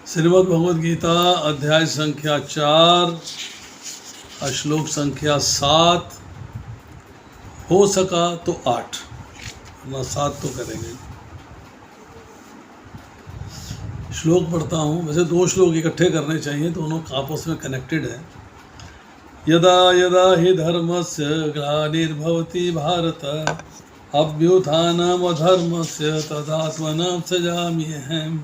श्रीमद् भगवद गीता अध्याय संख्या 4 श्लोक संख्या 7, हो सका तो 8 वरना 7 तो करेंगे। श्लोक पढ़ता हूँ। वैसे 2 श्लोक इकट्ठे करने चाहिए, दोनों आपस में कनेक्टेड है। यदा यदा हि धर्मस्य ग्लानिर्भवति भारत अभ्युत्थानमधर्मस्य तदात्मनं सृजाम्यहम्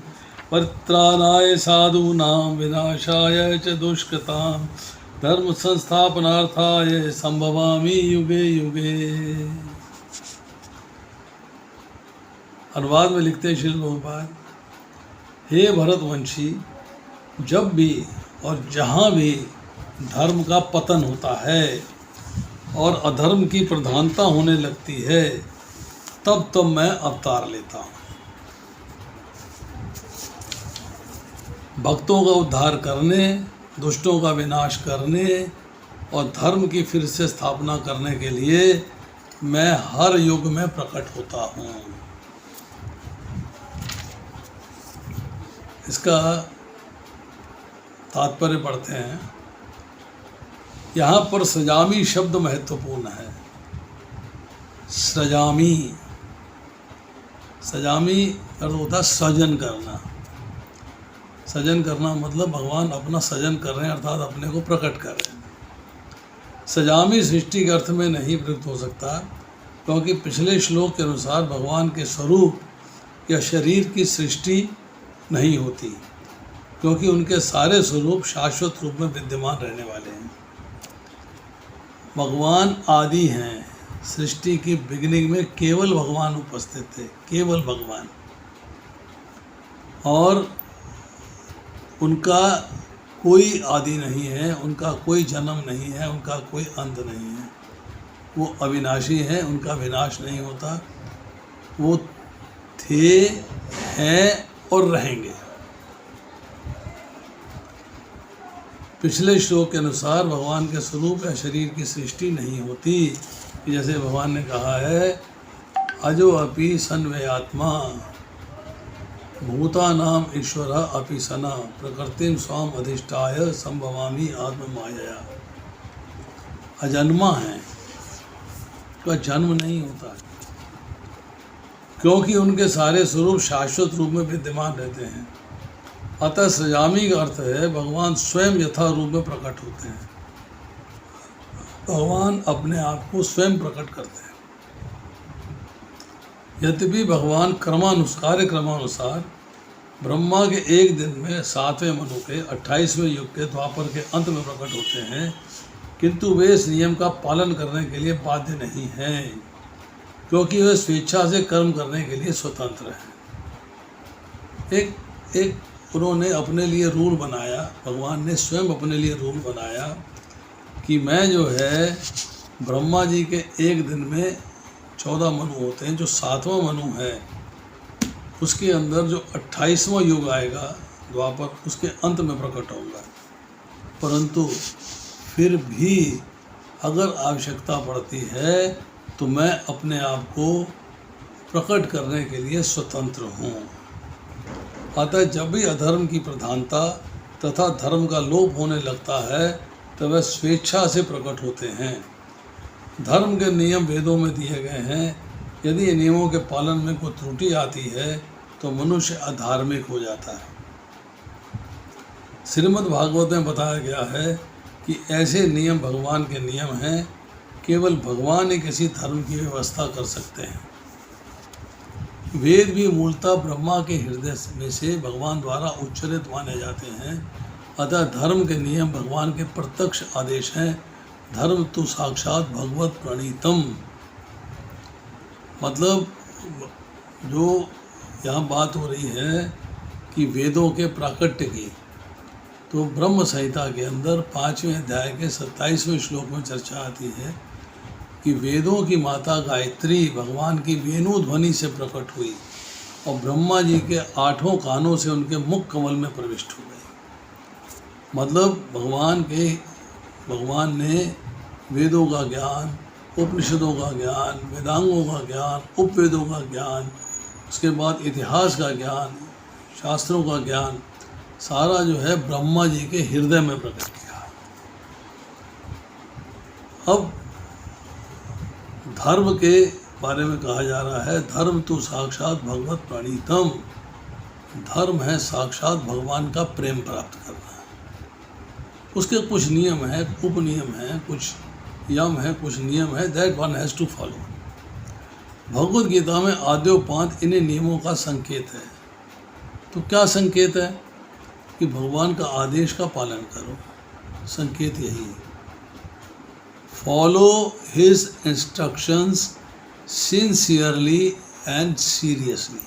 परित्राणाय साधूनां विनाशाय च दुष्कृतां धर्म संस्थापनार्थाय संभवामि युगे युगे। अनुवाद में लिखते हैं श्रील प्रभुपाद, हे भरतवंशी, जब भी और जहाँ भी धर्म का पतन होता है और अधर्म की प्रधानता होने लगती है, तब मैं अवतार लेता हूँ। भक्तों का उद्धार करने, दुष्टों का विनाश करने और धर्म की फिर से स्थापना करने के लिए मैं हर युग में प्रकट होता हूँ। इसका तात्पर्य पढ़ते हैं। यहाँ पर सृजामी शब्द महत्वपूर्ण है। सृजामी, सृजामी अर्थ होता है सृजन करना। सृजन करना मतलब भगवान अपना सृजन कर रहे हैं, अर्थात अपने को प्रकट कर रहे हैं। सृजामी सृष्टि के अर्थ में नहीं प्रयुक्त हो सकता, क्योंकि पिछले श्लोक के अनुसार भगवान के स्वरूप या शरीर की सृष्टि नहीं होती, क्योंकि उनके सारे स्वरूप शाश्वत रूप में विद्यमान रहने वाले हैं। भगवान आदि हैं। सृष्टि की बिगिनिंग में केवल भगवान उपस्थित थे, केवल भगवान, और उनका कोई आदि नहीं है, उनका कोई जन्म नहीं है, उनका कोई अंत नहीं है। वो अविनाशी हैं, उनका विनाश नहीं होता। वो थे, हैं और रहेंगे। पिछले श्लोक के अनुसार भगवान के स्वरूप या शरीर की सृष्टि नहीं होती। जैसे भगवान ने कहा है, अजो अपि सन्वयात्मा भूतानाम ईश्वर अपि सना प्रकृतिम स्वाम अधिष्ठाय संभवामि आत्म माया। अजन्मा है, का जन्म नहीं होता है, क्योंकि उनके सारे स्वरूप शाश्वत रूप में विद्यमान रहते हैं। अतः सृजामी का अर्थ है भगवान स्वयं यथा रूप में प्रकट होते हैं। भगवान अपने आप को स्वयं प्रकट करते हैं। यद्यपि भगवान क्रमानुसार ब्रह्मा के एक दिन में 7वें मनु के 28वें युग के द्वापर के अंत में प्रकट होते हैं, किंतु वे इस नियम का पालन करने के लिए बाध्य नहीं हैं, क्योंकि वे स्वेच्छा से कर्म करने के लिए स्वतंत्र हैं। एक उन्होंने अपने लिए रूल बनाया, भगवान ने स्वयं अपने लिए रूल बनाया कि मैं जो है ब्रह्मा जी के एक दिन में 14 मनु होते हैं, जो 7वां मनु है उसके अंदर जो 28वां युग आएगा द्वापर, उसके अंत में प्रकट होगा। परंतु फिर भी अगर आवश्यकता पड़ती है तो मैं अपने आप को प्रकट करने के लिए स्वतंत्र हूँ। अतः जब भी अधर्म की प्रधानता तथा धर्म का लोप होने लगता है तो वह स्वेच्छा से प्रकट होते हैं। धर्म के नियम वेदों में दिए गए हैं। यदि इन नियमों के पालन में कोई त्रुटि आती है तो मनुष्य अधार्मिक हो जाता है। श्रीमद् भागवत में बताया गया है कि ऐसे नियम भगवान के नियम हैं। केवल भगवान ही किसी धर्म की व्यवस्था कर सकते हैं। वेद भी मूलतः ब्रह्मा के हृदय में से भगवान द्वारा उच्चारित माने जाते हैं। अतः धर्म के नियम भगवान के प्रत्यक्ष आदेश हैं। धर्म तो साक्षात भगवत प्रणीतम। मतलब जो यहाँ बात हो रही है कि वेदों के प्राकट्य की, तो ब्रह्म संहिता के अंदर 5वें अध्याय के 27वें श्लोक में चर्चा आती है कि वेदों की माता गायत्री भगवान की वेणु ध्वनि से प्रकट हुई और ब्रह्मा जी के 8 कानों से उनके मुख कमल में प्रविष्ट हो गई। मतलब भगवान ने वेदों का ज्ञान, उपनिषदों का ज्ञान, वेदांगों का ज्ञान, उपवेदों का ज्ञान, उसके बाद इतिहास का ज्ञान, शास्त्रों का ज्ञान सारा जो है ब्रह्मा जी के हृदय में प्रकट किया। अब धर्म के बारे में कहा जा रहा है, धर्म तो साक्षात भगवत प्रणीतम, धर्म है साक्षात भगवान का प्रेम प्राप्त करना। उसके कुछ नियम हैं, उपनियम हैं, कुछ यम है, कुछ नियम है, that one has to follow. Bhagavad Gita में आद्योपांत इन्हीं नियमों का संकेत है। तो क्या संकेत है? कि भगवान का आदेश का पालन करो, संकेत यही है। Follow his instructions sincerely and seriously.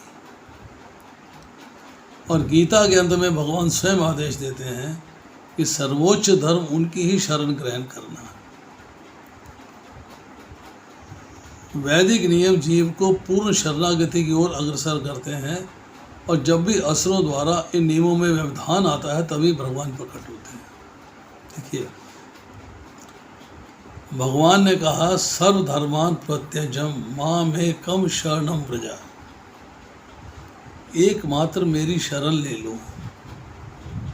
और गीता के अंत में भगवान स्वयं आदेश देते हैं कि सर्वोच्च धर्म उनकी ही शरण ग्रहण करना। वैदिक नियम जीव को पूर्ण शरणागति की ओर अग्रसर करते हैं, और जब भी असुरों द्वारा इन नियमों में व्यवधान आता है तभी भगवान प्रकट होते हैं। देखिए, भगवान ने कहा सर्वधर्मान प्रत्यजम मामेकम शरणम व्रजा, एकमात्र मेरी शरण ले लो,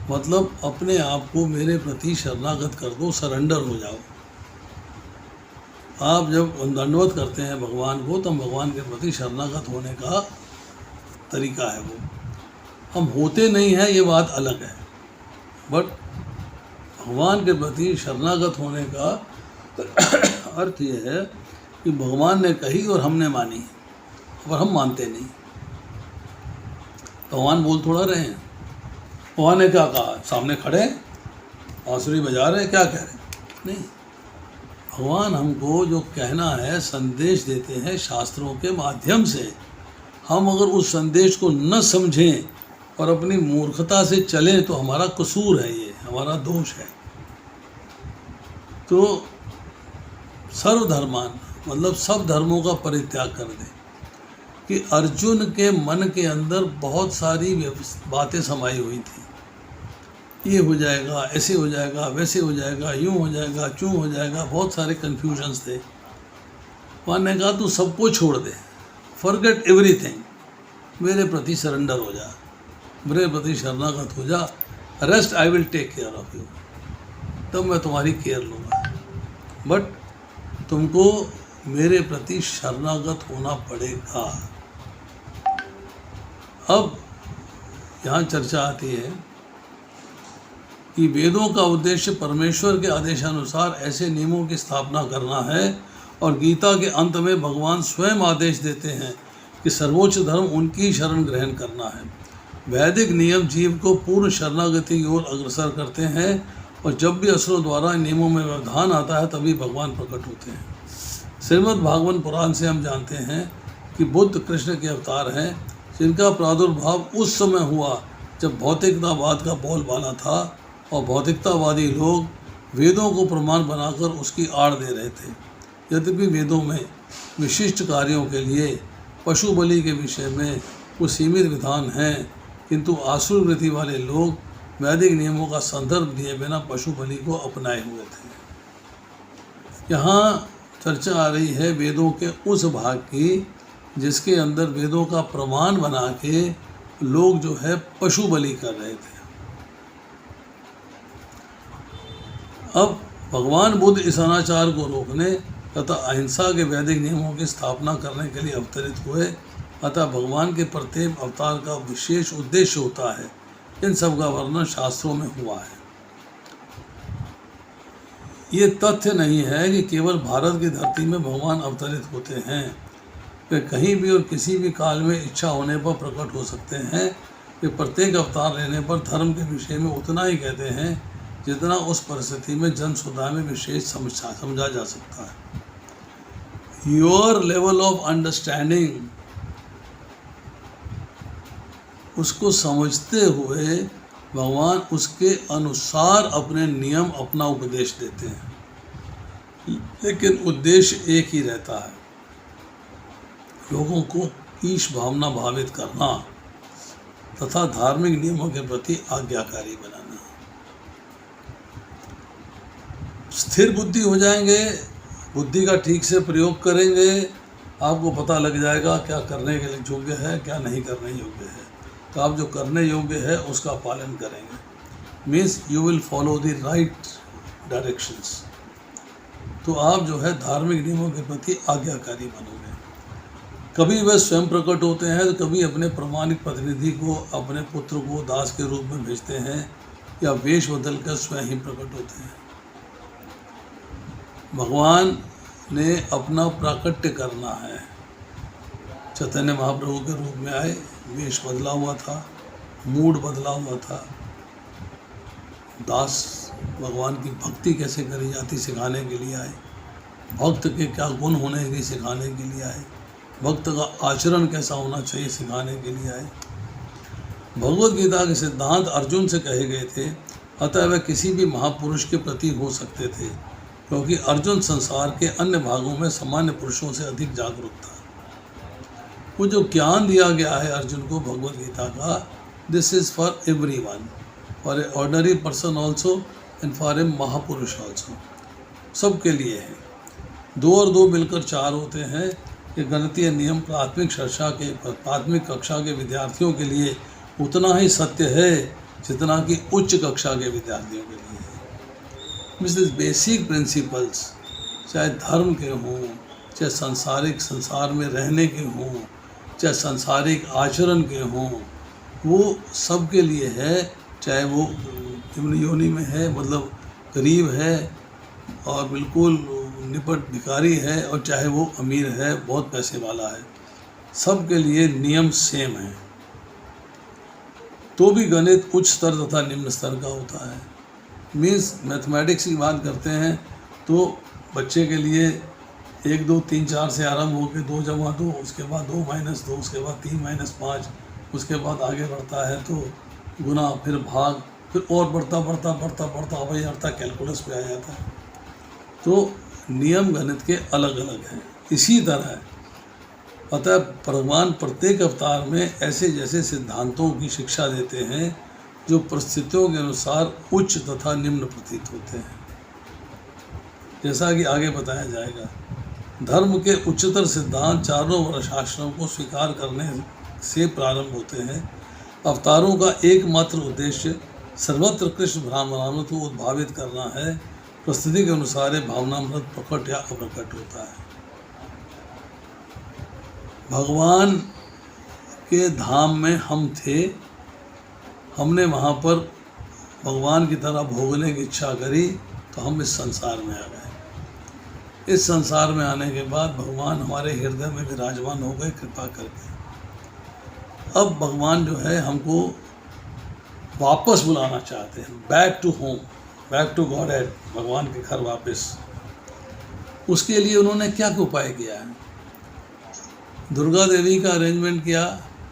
मतलब अपने आप को मेरे प्रति शरणागत कर दो, सरेंडर हो जाओ। आप जब दंडवत करते हैं भगवान को, तब भगवान के प्रति शरणागत होने का तरीका है वो। हम होते नहीं हैं, ये बात अलग है, बट भगवान के प्रति शरणागत होने का अर्थ ये है कि भगवान ने कही और हमने मानी, और हम मानते नहीं। भगवान बोल थोड़ा रहे हैं, भगवान ने क्या कहा? सामने खड़े बांसुरी बजा रहे, क्या कह रहे? नहीं, भगवान हमको जो कहना है संदेश देते हैं शास्त्रों के माध्यम से। हम अगर उस संदेश को न समझें और अपनी मूर्खता से चलें तो हमारा कसूर है, ये हमारा दोष है। तो सर्वधर्मान मतलब सब धर्मों का परित्याग कर दें। कि अर्जुन के मन के अंदर बहुत सारी बातें समाई हुई थी, ये हो जाएगा, ऐसे हो जाएगा, वैसे हो जाएगा, यूँ हो जाएगा, चूँ हो जाएगा, बहुत सारे कन्फ्यूजन्स थे। वहाँ ने कहा तू सबको छोड़ दे, फॉरगेट एवरीथिंग, मेरे प्रति सरेंडर हो जा, मेरे प्रति शरणागत हो जा, rest I will take care of you, तब मैं तुम्हारी केयर लूँगा, बट तुमको मेरे प्रति शरणागत होना पड़ेगा। अब यहाँ चर्चा आती है कि वेदों का उद्देश्य परमेश्वर के आदेशानुसार ऐसे नियमों की स्थापना करना है, और गीता के अंत में भगवान स्वयं आदेश देते हैं कि सर्वोच्च धर्म उनकी शरण ग्रहण करना है। वैदिक नियम जीव को पूर्ण शरणागति की ओर अग्रसर करते हैं, और जब भी असुरों द्वारा इन नियमों में व्यवधान आता है तभी भगवान प्रकट होते हैं। श्रीमद् भागवत पुराण से हम जानते हैं कि बुद्ध कृष्ण के अवतार हैं, जिनका प्रादुर्भाव उस समय हुआ जब भौतिकतावाद का बोलबाला था, और भौतिकतावादी लोग वेदों को प्रमाण बनाकर उसकी आड़ दे रहे थे। यद्यपि वेदों में विशिष्ट कार्यों के लिए पशु बलि के विषय में कुछ सीमित विधान हैं, किंतु आसुर वृत्ति वाले लोग वैदिक नियमों का संदर्भ दिए बिना पशु बलि को अपनाए हुए थे। यहाँ चर्चा आ रही है वेदों के उस भाग की जिसके अंदर वेदों का प्रमाण बना के लोग जो है पशु बलि कर रहे थे। अब भगवान बुद्ध इस अनाचार को रोकने तथा अहिंसा के वैदिक नियमों की स्थापना करने के लिए अवतरित हुए, अतः भगवान के प्रत्येक अवतार का विशेष उद्देश्य होता है। इन सब का वर्णन शास्त्रों में हुआ है। ये तथ्य नहीं है कि केवल भारत की धरती में भगवान अवतरित होते हैं, वे कहीं भी और किसी भी काल में इच्छा होने पर प्रकट हो सकते हैं। वे प्रत्येक अवतार लेने पर धर्म के विषय में उतना ही कहते हैं जितना उस परिस्थिति में जन समुदाय में विशेष समझा जा सकता है। योर लेवल ऑफ अंडरस्टैंडिंग, उसको समझते हुए भगवान उसके अनुसार अपने नियम अपना उपदेश देते हैं, लेकिन उद्देश्य एक ही रहता है, लोगों को ईश भावना भावित करना तथा धार्मिक नियमों के प्रति आज्ञाकारी बनाना। स्थिर बुद्धि हो जाएंगे, बुद्धि का ठीक से प्रयोग करेंगे, आपको पता लग जाएगा क्या करने के लिए योग्य है, क्या नहीं करने योग्य है। तो आप जो करने योग्य है उसका पालन करेंगे, means you will follow the right directions. तो आप जो है धार्मिक नियमों के प्रति आज्ञाकारी बनोगे। कभी वह स्वयं प्रकट होते हैं तो कभी अपने प्रमाणिक प्रतिनिधि को, अपने पुत्र को दास के रूप में भेजते हैं, या वेश बदल कर स्वयं ही प्रकट होते हैं। भगवान ने अपना प्राकट्य करना है। चैतन्य महाप्रभु के रूप में आए, वेश बदला हुआ था, मूड बदला हुआ था। दास भगवान की भक्ति कैसे करी जाती सिखाने के लिए आए, भक्त के क्या गुण होने के सिखाने के लिए आए, भक्त का आचरण कैसा होना चाहिए सिखाने के लिए आए। भगवद गीता के सिद्धांत अर्जुन से कहे गए थे, अतः वह किसी भी महापुरुष के प्रति हो सकते थे, क्योंकि अर्जुन संसार के अन्य भागों में सामान्य पुरुषों से अधिक जागरूक था। वो जो ज्ञान दिया गया है अर्जुन को भगवद गीता का, this is for everyone, for a ordinary person also and for a महापुरुष ऑल्सो, सबके लिए है। 2 और 2 मिलकर 4 होते हैं। ये गणितीय नियम प्राथमिक कक्षा के विद्यार्थियों के लिए उतना ही सत्य है जितना कि उच्च कक्षा के विद्यार्थियों के लिए है। मिस बेसिक प्रिंसिपल्स, चाहे धर्म के हों, चाहे संसार में रहने के हों, चाहे सांसारिक आचरण के हों, वो सब के लिए है। चाहे वो निम्न योनि में है, मतलब गरीब है और बिल्कुल निपट भिखारी है, और चाहे वो अमीर है, बहुत पैसे वाला है, सब के लिए नियम सेम है। तो भी गणित उच्च स्तर तथा निम्न स्तर का होता है। मीन्स मैथमेटिक्स की बात करते हैं तो बच्चे के लिए 1 2 3 4 से आरंभ होकर 2 जमा 2, उसके बाद 2 माइनस 2, उसके बाद 3 माइनस 5, उसके बाद आगे बढ़ता है तो गुना, फिर भाग, फिर और बढ़ता वही अर्थात कैलकुलस पे आ जाता है। तो नियम गणित के अलग अलग हैं। इसी तरह अतः भगवान प्रत्येक अवतार में ऐसे जैसे सिद्धांतों की शिक्षा देते हैं जो परिस्थितियों के अनुसार उच्च तथा निम्न प्रतीत होते हैं। जैसा कि आगे बताया जाएगा, धर्म के उच्चतर सिद्धांत चारों वर्णाश्रम को स्वीकार करने से प्रारंभ होते हैं। अवतारों का एकमात्र उद्देश्य सर्वत्र कृष्ण ब्रह्मानंद को उद्भावित करना है। परिस्थिति के अनुसार भावनामृत प्रकट या अप्रकट होता है। भगवान के धाम में हम थे, हमने वहाँ पर भगवान की तरह भोगने की इच्छा करी तो हम इस संसार में आ गए। इस संसार में आने के बाद भगवान हमारे हृदय में विराजमान हो गए कृपा करके। अब भगवान जो है हमको वापस बुलाना चाहते हैं, back to home, back to Godhead, भगवान के घर वापस। उसके लिए उन्होंने क्या उपाय किया है? दुर्गा देवी का अरेंजमेंट किया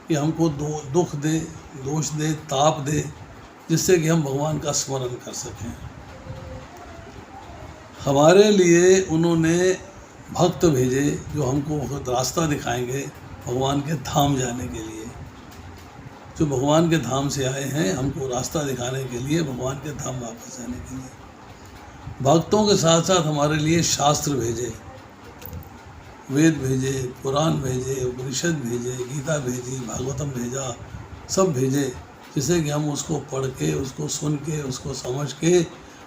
कि हमको दुख दे, दोष दे, ताप दे, जिससे कि हम भगवान का स्मरण कर सकें। हमारे लिए उन्होंने भक्त भेजे जो हमको रास्ता दिखाएंगे भगवान के धाम जाने के लिए। जो भगवान के धाम से आए हैं हमको रास्ता दिखाने के लिए, भगवान के धाम वापस आने के लिए। भक्तों के साथ साथ हमारे लिए शास्त्र भेजे, वेद भेजे, पुराण भेजे, उपनिषद भेजे, गीता भेजी, भागवतम भेजा, सब भेजे, जिससे कि हम उसको पढ़ के, उसको सुन के, उसको समझ के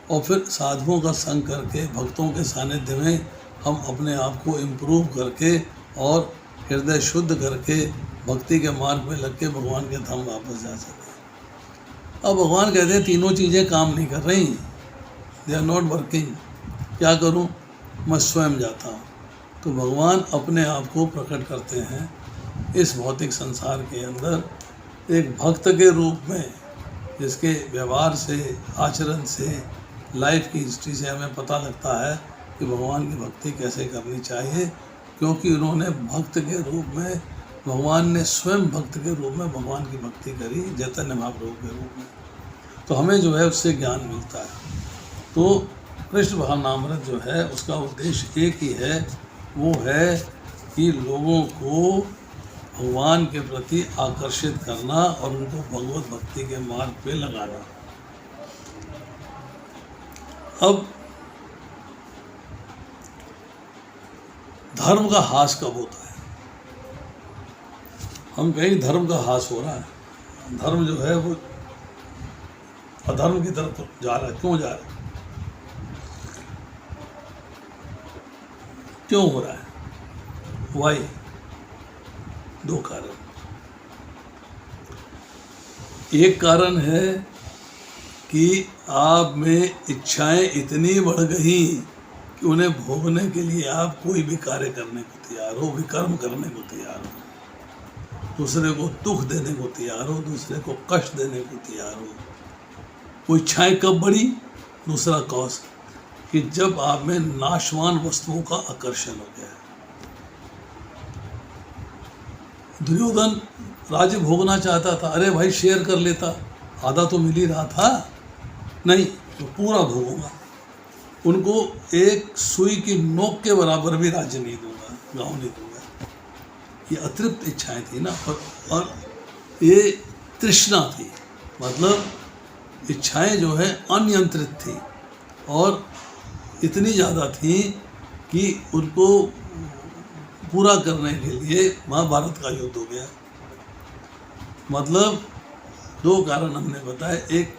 और फिर साधुओं का संग करके, भक्तों के सानिध्य में हम अपने आप को इम्प्रूव करके और हृदय शुद्ध करके भक्ति के मार्ग में लग के भगवान के धाम वापस जा सके। अब भगवान कहते हैं तीनों चीज़ें काम नहीं कर रही, दे आर नॉट वर्किंग। क्या करूं? मैं स्वयं जाता हूं। तो भगवान अपने आप को प्रकट करते हैं इस भौतिक संसार के अंदर एक भक्त के रूप में, जिसके व्यवहार से, आचरण से, लाइफ की हिस्ट्री से हमें पता लगता है कि भगवान की भक्ति कैसे करनी चाहिए, क्योंकि उन्होंने भक्त के रूप में, भगवान ने स्वयं भक्त के रूप में भगवान की भक्ति करी, चैतन्य महाप्रभु के रूप में। तो हमें जो है उससे ज्ञान मिलता है। तो कृष्ण भावनामृत जो है उसका उद्देश्य एक ही है, वो है कि लोगों को भगवान के प्रति आकर्षित करना और उनको भगवत भक्ति के मार्ग पे लगाना। अब धर्म का ह्रास कब होता है? हम कहें धर्म का ह्रास हो रहा है, धर्म जो है वो अधर्म की तरफ जा रहा है। क्यों जा रहा है, क्यों हो रहा है? वाई? दो कारण। एक कारण है कि आप में इच्छाएं इतनी बढ़ गई कि उन्हें भोगने के लिए आप कोई भी कार्य करने को तैयार हो, विकर्म करने को तैयार हो, दूसरे को दुख देने को तैयार हो, दूसरे को कष्ट देने को तैयार हो। वो इच्छाएं कब बढ़ी? दूसरा कॉज कि जब आप में नाशवान वस्तुओं का आकर्षण हो गया। दुर्योधन राज्य भोगना चाहता था, अरे भाई शेयर कर लेता, आधा तो मिल ही रहा था। नहीं, तो पूरा भोगूंगा, उनको एक सुई की नोक के बराबर भी राज्य नहीं दूंगा, गाँव नहीं दूंगा। ये अतिरिक्त इच्छाएं थी ना, और ये तृष्णा थी, मतलब इच्छाएं जो है अनियंत्रित थी और इतनी ज़्यादा थी कि उनको पूरा करने के लिए महाभारत का युद्ध हो गया। मतलब दो कारण हमने बताए, एक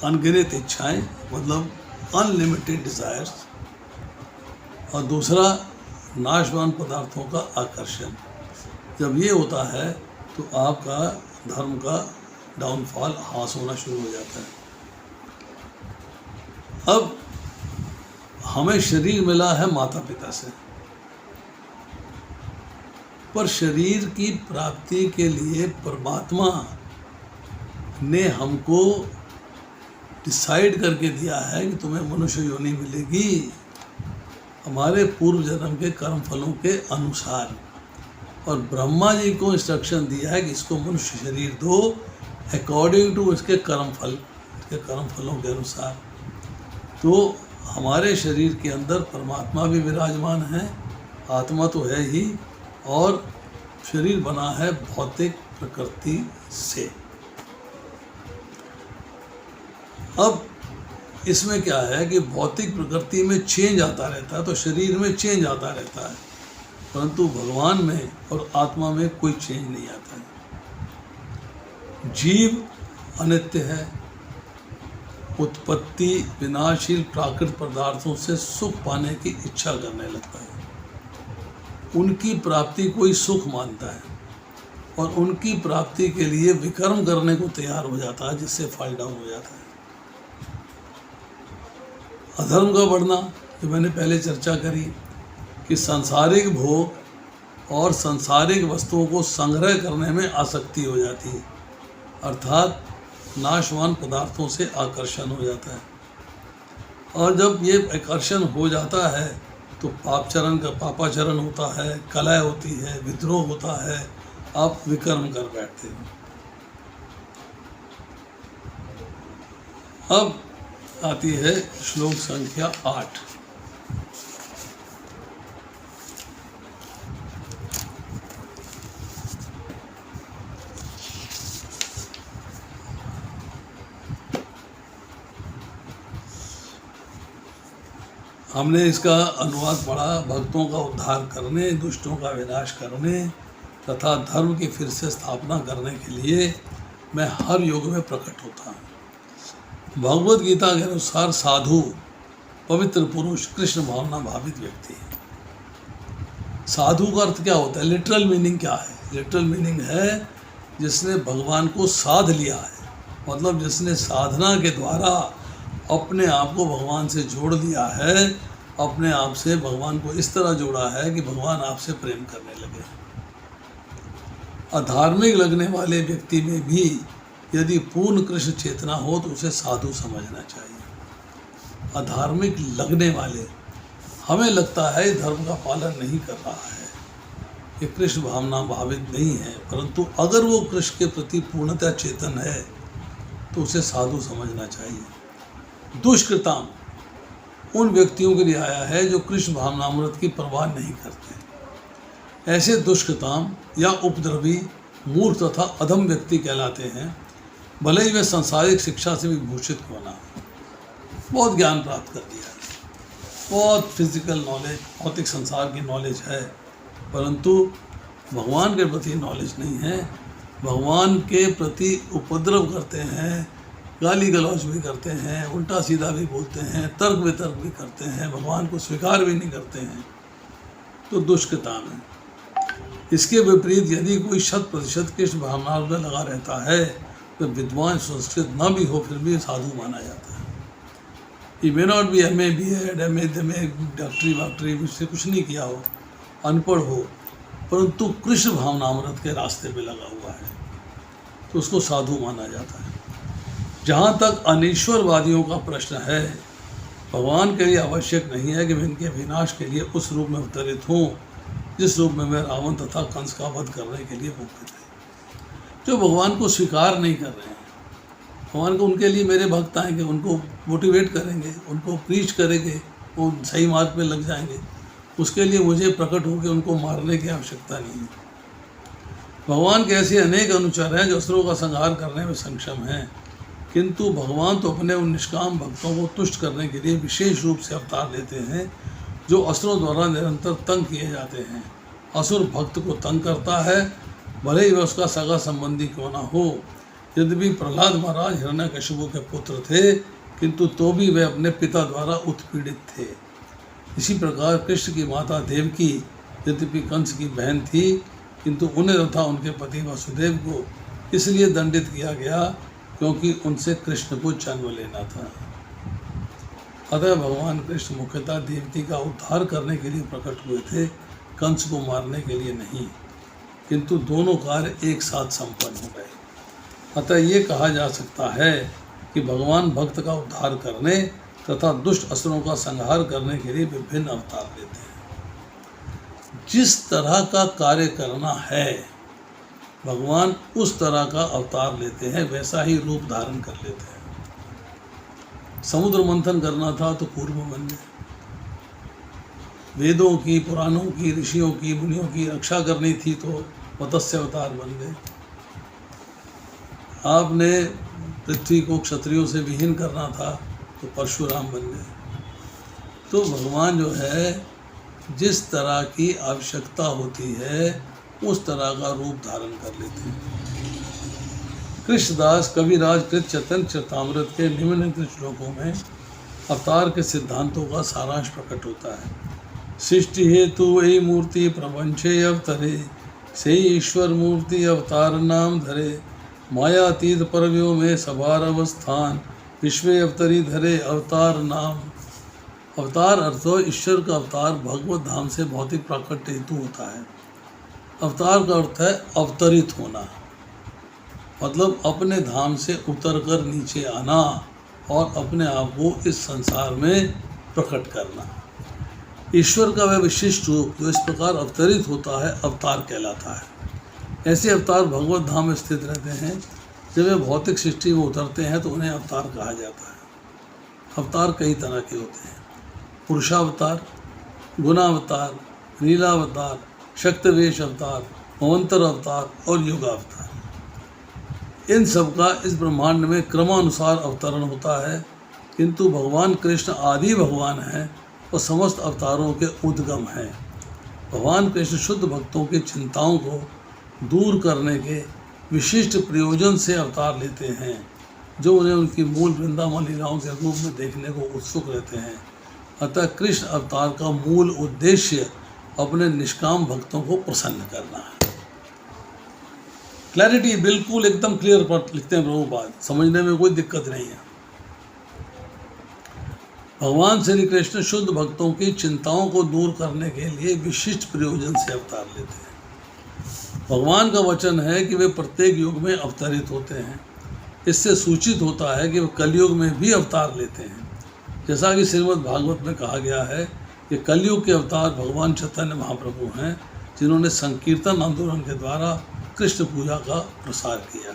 अनगिनत इच्छाएं मतलब अनलिमिटेड डिज़ायर्स, और दूसरा नाशवान पदार्थों का आकर्षण। जब ये होता है तो आपका धर्म का डाउनफॉल हास होना शुरू हो जाता है। अब हमें शरीर मिला है माता पिता से, पर शरीर की प्राप्ति के लिए परमात्मा ने हमको डिसाइड करके दिया है कि तुम्हें मनुष्य योनि मिलेगी हमारे पूर्व जन्म के कर्म फलों के अनुसार। और ब्रह्मा जी को इंस्ट्रक्शन दिया है कि इसको मनुष्य शरीर दो अकॉर्डिंग टू इसके कर्म फलों के अनुसार। तो हमारे शरीर के अंदर परमात्मा भी विराजमान है, आत्मा तो है ही, और शरीर बना है भौतिक प्रकृति से। अब इसमें क्या है कि भौतिक प्रकृति में चेंज आता रहता है, तो शरीर में चेंज आता रहता है, परंतु भगवान में और आत्मा में कोई चेंज नहीं आता है। जीव अनित्य है, उत्पत्ति विनाशील प्राकृत पदार्थों से सुख पाने की इच्छा करने लगता है, उनकी प्राप्ति कोई सुख मानता है और उनकी प्राप्ति के लिए विकर्म करने को तैयार हो जाता है, जिससे फॉल डाउन हो जाता है। अधर्म का बढ़ना, जो मैंने पहले चर्चा करी कि सांसारिक भोग और सांसारिक वस्तुओं को संग्रह करने में आसक्ति हो जाती है, अर्थात नाशवान पदार्थों से आकर्षण हो जाता है। और जब ये आकर्षण हो जाता है तो पापाचरण होता है, कलह होती है, विद्रोह होता है, आप विकर्म कर बैठते हो। अब आती है श्लोक संख्या 8। हमने इसका अनुवाद पढ़ा, भक्तों का उद्धार करने, दुष्टों का विनाश करने तथा धर्म की फिर से स्थापना करने के लिए मैं हर युग में प्रकट होता हूँ। भगवद गीता के अनुसार साधु पवित्र पुरुष कृष्ण भावना भावित व्यक्ति है। साधु का अर्थ क्या होता है? लिटरल मीनिंग क्या है? लिटरल मीनिंग है जिसने भगवान को साध लिया है, मतलब जिसने साधना के द्वारा अपने आप को भगवान से जोड़ दिया है, अपने आप से भगवान को इस तरह जोड़ा है कि भगवान आपसे प्रेम करने लगे। अधार्मिक लगने वाले व्यक्ति में भी यदि पूर्ण कृष्ण चेतना हो तो उसे साधु समझना चाहिए। अधार्मिक लगने वाले, हमें लगता है धर्म का पालन नहीं कर रहा है, ये कृष्ण भावना भावित नहीं है, परंतु अगर वो कृष्ण के प्रति पूर्णतः चेतन है तो उसे साधु समझना चाहिए। दुष्कृताम उन व्यक्तियों के लिए आया है जो कृष्ण भावनामृत की परवाह नहीं करते। ऐसे दुष्कृताम या उपद्रवी, मूर्ख तथा अधम व्यक्ति कहलाते हैं, भले ही वे सांसारिक शिक्षा से भी भूषित क्यों ना हो। बहुत ज्ञान प्राप्त कर लिया, बहुत फिजिकल नॉलेज, भौतिक संसार की नॉलेज है, परंतु भगवान के प्रति नॉलेज नहीं है, भगवान के प्रति उपद्रव करते हैं, गाली गलौज भी करते हैं, उल्टा सीधा भी बोलते हैं, तर्क वितर्क भी करते हैं, भगवान को स्वीकार भी नहीं करते हैं, तो दुष्कृताम है। इसके विपरीत यदि कोई 100% कृष्ण भावनाओं में लगा रहता है तो विद्वान संस्कृत न भी हो फिर भी साधु माना जाता है। ये may not be MA BEd MA डॉक्टरी वाक्टरी उससे कुछ नहीं किया हो, अनपढ़ हो, परंतु कृष्ण भावनामृत के रास्ते पे लगा हुआ है तो उसको साधु माना जाता है। जहाँ तक अनीश्वरवादियों का प्रश्न है, भगवान के लिए आवश्यक नहीं है कि मैं इनके विनाश के लिए उस रूप में अवतरित हूँ जिस रूप में मैं रावण तथा कंस का वध करने के लिए मुक्त थे। जो भगवान को स्वीकार नहीं कर रहे हैं, भगवान को उनके लिए मेरे भक्त आएंगे, उनको मोटिवेट करेंगे, उनको प्रीच करेंगे, वो सही मार्ग में लग जाएंगे, उसके लिए मुझे प्रकट होकर उनको मारने की आवश्यकता नहीं है। भगवान के ऐसे अनेक अनुचर हैं जो असुरों का संहार करने में सक्षम हैं, किंतु भगवान तो अपने उन निष्काम भक्तों को तुष्ट करने के लिए विशेष रूप से अवतार लेते हैं जो असुरों द्वारा निरंतर तंग किए जाते हैं। असुर भक्त को तंग करता है, भले ही वह उसका सगा संबंधी क्यों ना हो। यद्यपि प्रहलाद महाराज हिरण्यकशिपु के पुत्र थे, किंतु तो भी वे अपने पिता द्वारा उत्पीड़ित थे। इसी प्रकार कृष्ण की माता देवकी यद्यपि कंस की बहन थी, किंतु उन्हें तथा उनके पति वसुदेव को इसलिए दंडित किया गया क्योंकि उनसे कृष्ण को जन्म लेना था। अतः भगवान कृष्ण मुख्यतः देवकी का उद्धार करने के लिए प्रकट हुए थे, कंस को मारने के लिए नहीं, किंतु दोनों कार्य एक साथ संपन्न हो गए। अतः ये कहा जा सकता है कि भगवान भक्त का उद्धार करने तथा दुष्ट असुरों का संहार करने के लिए विभिन्न अवतार लेते हैं। जिस तरह का कार्य करना है भगवान उस तरह का अवतार लेते हैं, वैसा ही रूप धारण कर लेते हैं। समुद्र मंथन करना था तो कूर्म बन गए, वेदों की, पुराणों की, ऋषियों की, मुनियों की रक्षा करनी थी तो मत्स्य अवतार बन गए। आपने पृथ्वी को क्षत्रियों से विहीन करना था तो परशुराम बन गए। तो भगवान जो है जिस तरह की आवश्यकता होती है उस तरह का रूप धारण कर लेते हैं। कृष्णदास कविराज कृत चैतन्य चरितामृत के निम्नलिखित श्लोकों में अवतार के सिद्धांतों का सारांश प्रकट होता है। सृष्टि हेतु वही मूर्ति प्रपंचे अवतरे, से ईश्वर मूर्ति अवतार नाम धरे, मायातीत परव्यों में सभार अवस्थान, विश्व अवतरी धरे अवतार नाम। अवतार अर्थ ईश्वर का अवतार भगवत धाम से भौतिक प्राकट्य हेतु होता है। अवतार का अर्थ है अवतरित होना, मतलब अपने धाम से उतरकर नीचे आना और अपने आप को इस संसार में प्रकट करना। ईश्वर का वह विशिष्ट रूप जो इस प्रकार अवतरित होता है अवतार कहलाता है। ऐसे अवतार भगवत धाम में स्थित रहते हैं। जब वे भौतिक सृष्टि में उतरते हैं तो उन्हें अवतार कहा जाता है। अवतार कई तरह के होते हैं, पुरुषावतार, गुणावतार, लीलावतार, शक्तिवेश अवतार, मवंतर अवतार और युगावतार। इन सब का इस ब्रह्मांड में क्रमानुसार अवतरण होता है, किंतु भगवान कृष्ण आदि भगवान हैं और समस्त अवतारों के उद्गम हैं। भगवान कृष्ण शुद्ध भक्तों की चिंताओं को दूर करने के विशिष्ट प्रयोजन से अवतार लेते हैं, जो उन्हें उनकी मूल वृंदावन लीलाओं के रूप में देखने को उत्सुक रहते हैं। अतः कृष्ण अवतार का मूल उद्देश्य अपने निष्काम भक्तों को प्रसन्न करना है। क्लैरिटी बिल्कुल एकदम क्लियर पर लिखते हैं प्रभुपाद, समझने में कोई दिक्कत नहीं है। भगवान श्री कृष्ण शुद्ध भक्तों की चिंताओं को दूर करने के लिए विशिष्ट प्रयोजन से अवतार लेते हैं। भगवान का वचन है कि वे प्रत्येक युग में अवतरित होते हैं। इससे सूचित होता है कि वे कलयुग में भी अवतार लेते हैं। जैसा कि श्रीमद् भागवत में कहा गया है कि कलयुग के अवतार भगवान चैतन्य महाप्रभु हैं, जिन्होंने संकीर्तन आंदोलन के द्वारा कृष्ण पूजा का प्रसार किया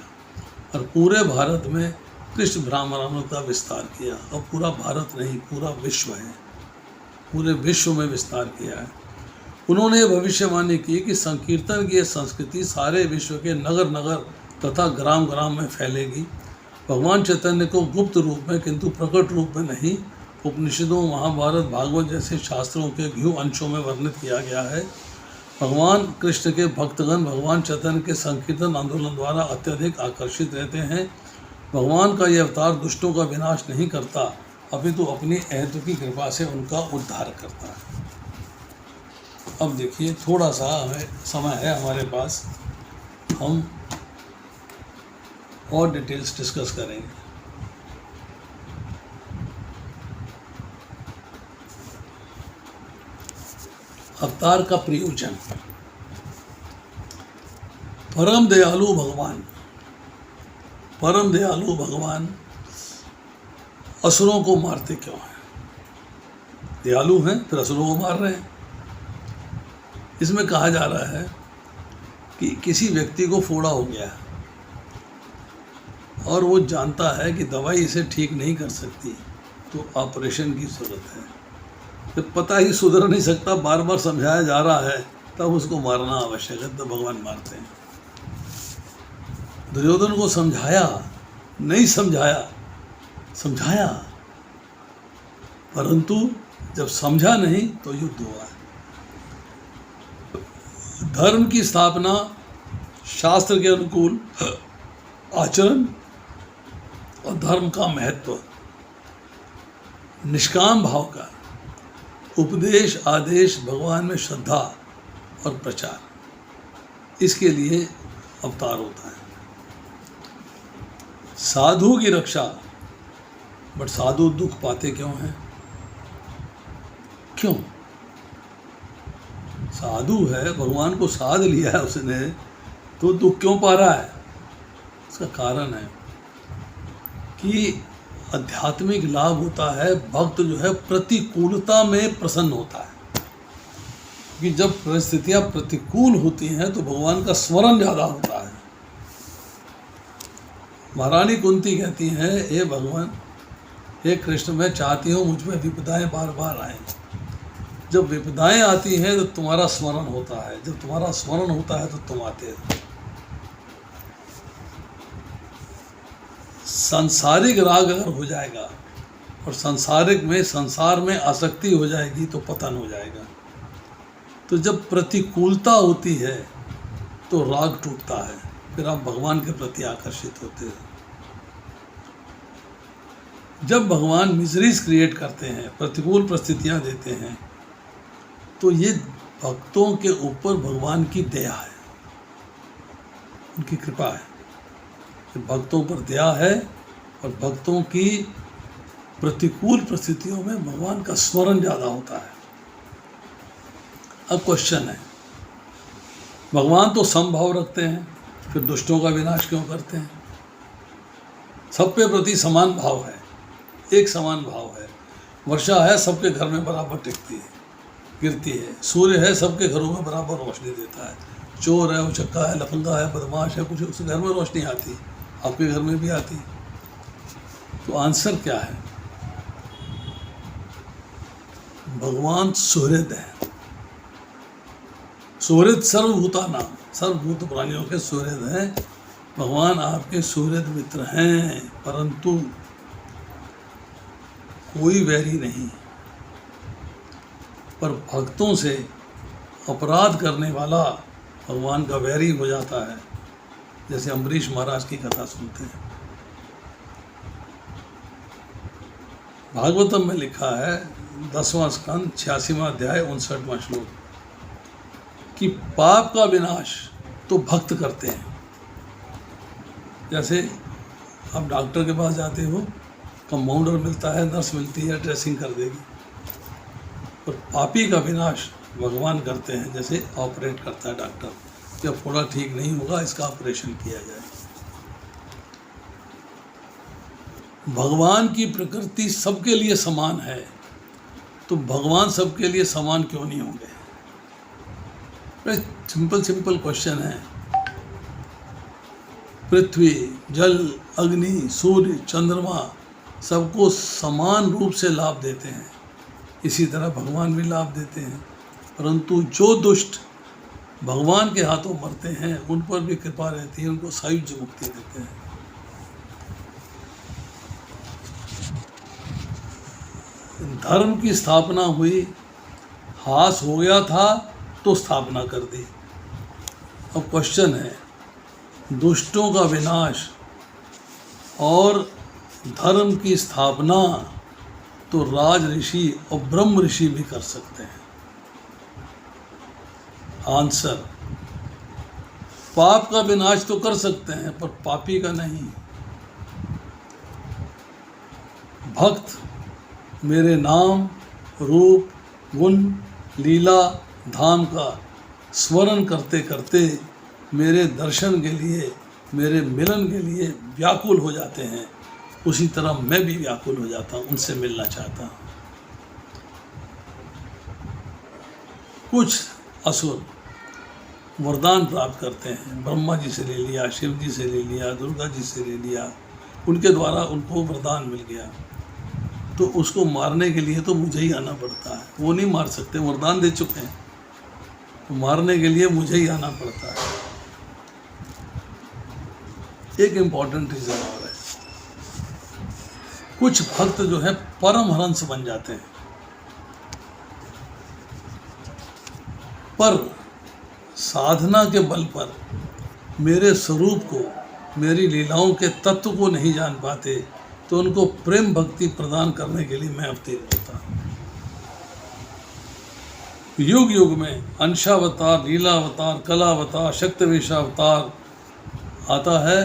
और पूरे भारत में कृष्ण ब्राह्मणानंद का विस्तार किया। और पूरा भारत नहीं, पूरा विश्व है, पूरे विश्व में विस्तार किया है। उन्होंने ये भविष्यवाणी की कि संकीर्तन की यह संस्कृति सारे विश्व के नगर नगर तथा ग्राम ग्राम में फैलेगी। भगवान चैतन्य को गुप्त रूप में किंतु प्रकट रूप में नहीं, उपनिषदों, महाभारत, भागवत जैसे शास्त्रों के घ्यू अंशों में वर्णित किया गया है। भगवान कृष्ण के भक्तगण भगवान चैतन्य के संकीर्तन आंदोलन द्वारा अत्यधिक आकर्षित रहते हैं। भगवान का यह अवतार दुष्टों का विनाश नहीं करता, अपितु अपनी अहैतु की कृपा से उनका उद्धार करता है। अब देखिए, थोड़ा सा हमें समय है हमारे पास, हम और डिटेल्स डिस्कस करेंगे। अवतार का प्रयोजन। परम दयालु भगवान असुरों को मारते क्यों हैं? दयालु हैं फिर असुरों को मार रहे हैं। इसमें कहा जा रहा है कि किसी व्यक्ति को फोड़ा हो गया है और वो जानता है कि दवाई इसे ठीक नहीं कर सकती, तो ऑपरेशन की ज़रूरत है। जब पता ही सुधर नहीं सकता, बार बार समझाया जा रहा है, तब उसको मारना आवश्यक है, तो भगवान मारते हैं। दुर्योधन को समझाया, नहीं समझाया, परंतु जब समझा नहीं तो युद्ध हुआ। धर्म की स्थापना, शास्त्र के अनुकूल आचरण और धर्म का महत्व, निष्काम भाव का उपदेश, आदेश, भगवान में श्रद्धा और प्रचार, इसके लिए अवतार होता है। साधु की रक्षा, बट साधु दुख पाते क्यों हैं? क्यों? साधु है, भगवान को साध लिया है उसने, तो दुख क्यों पा रहा है? इसका कारण है कि आध्यात्मिक लाभ होता है, भक्त जो है प्रतिकूलता में प्रसन्न होता है। कि जब परिस्थितियां प्रतिकूल होती हैं तो भगवान का स्मरण ज़्यादा होता है। महारानी कुंती कहती हैं, हे भगवान, हे कृष्ण, मैं चाहती हूँ मुझ में विपदाएं बार बार आएं। जब विपदाएं आती हैं तो तुम्हारा स्मरण होता है, जब तुम्हारा स्मरण होता है तो तुम आते हो। सांसारिक राग अगर हो जाएगा और संसार में आसक्ति हो जाएगी तो पतन हो जाएगा। तो जब प्रतिकूलता होती है तो राग टूटता है, फिर आप भगवान के प्रति आकर्षित होते हैं। जब भगवान मिजरीज क्रिएट करते हैं, प्रतिकूल परिस्थितियां देते हैं, तो ये भक्तों के ऊपर भगवान की दया है, उनकी कृपा है। भक्तों पर दया है और भक्तों की प्रतिकूल परिस्थितियों में भगवान का स्मरण ज़्यादा होता है। अब क्वेश्चन है, भगवान तो समभाव रखते हैं, फिर दुष्टों का विनाश क्यों करते हैं? सब पे प्रति समान भाव है, एक समान भाव है। वर्षा है, सबके घर में बराबर टिकती है, गिरती है। सूर्य है, सबके घरों में बराबर रोशनी देता है। चोर है, उचक्का है, लफंगा है, बदमाश है, कुछ उस घर में रोशनी आती, आपके घर में भी आती। तो आंसर क्या है? भगवान सुहृद है। सुहृद सर्वभूतानां, सर्वभूत प्राणियों के सुहृद हैं। भगवान आपके सुहृद मित्र हैं, परंतु कोई वैरी नहीं। पर भक्तों से अपराध करने वाला भगवान का वैरी हो जाता है। जैसे अम्बरीश महाराज की कथा सुनते हैं, भागवतम में लिखा है 10वां स्कंद 86वां अध्याय 59वां श्लोक कि पाप का विनाश तो भक्त करते हैं। जैसे आप डॉक्टर के पास जाते हो, कंपाउंडर मिलता है, नर्स मिलती है, ड्रेसिंग कर देगी। और पापी का विनाश भगवान करते हैं, जैसे ऑपरेट करता है डॉक्टर, कि अब थोड़ा ठीक नहीं होगा, इसका ऑपरेशन किया जाए। भगवान की प्रकृति सबके लिए समान है, तो भगवान सबके लिए समान क्यों नहीं होंगे? सिंपल क्वेश्चन है। पृथ्वी, जल, अग्नि, सूर्य, चंद्रमा सबको समान रूप से लाभ देते हैं, इसी तरह भगवान भी लाभ देते हैं। परंतु जो दुष्ट भगवान के हाथों मरते हैं, उन पर भी कृपा रहती है, उनको सायुज्य मुक्ति देते हैं। धर्म की स्थापना हुई, हास हो गया था तो स्थापना कर दी। अब क्वेश्चन है, दुष्टों का विनाश और धर्म की स्थापना तो राज ऋषि और ब्रह्म ऋषि भी कर सकते हैं। आंसर, पाप का विनाश तो कर सकते हैं पर पापी का नहीं। भक्त मेरे नाम, रूप, गुण, लीला, धाम का स्मरण करते करते मेरे दर्शन के लिए, मेरे मिलन के लिए व्याकुल हो जाते हैं, उसी तरह मैं भी व्याकुल हो जाता हूँ, उनसे मिलना चाहता हूँ। कुछ असुर वरदान प्राप्त करते हैं, ब्रह्मा जी से ले लिया, शिव जी से ले लिया, दुर्गा जी से ले लिया, उनके द्वारा उनको वरदान मिल गया, तो उसको मारने के लिए तो मुझे ही आना पड़ता है। वो नहीं मार सकते, वरदान दे चुके हैं, तो मारने के लिए मुझे ही आना पड़ता है। एक इम्पॉर्टेंट रीज़न और है, कुछ भक्त जो है परमहंस बन जाते हैं, पर साधना के बल पर मेरे स्वरूप को, मेरी लीलाओं के तत्व को नहीं जान पाते, तो उनको प्रेम भक्ति प्रदान करने के लिए मैं अवतीर्ण होता हूँ। युग युग में अंशावतार, लीलावतार, कलावतार, शक्तिवेशावतार आता है,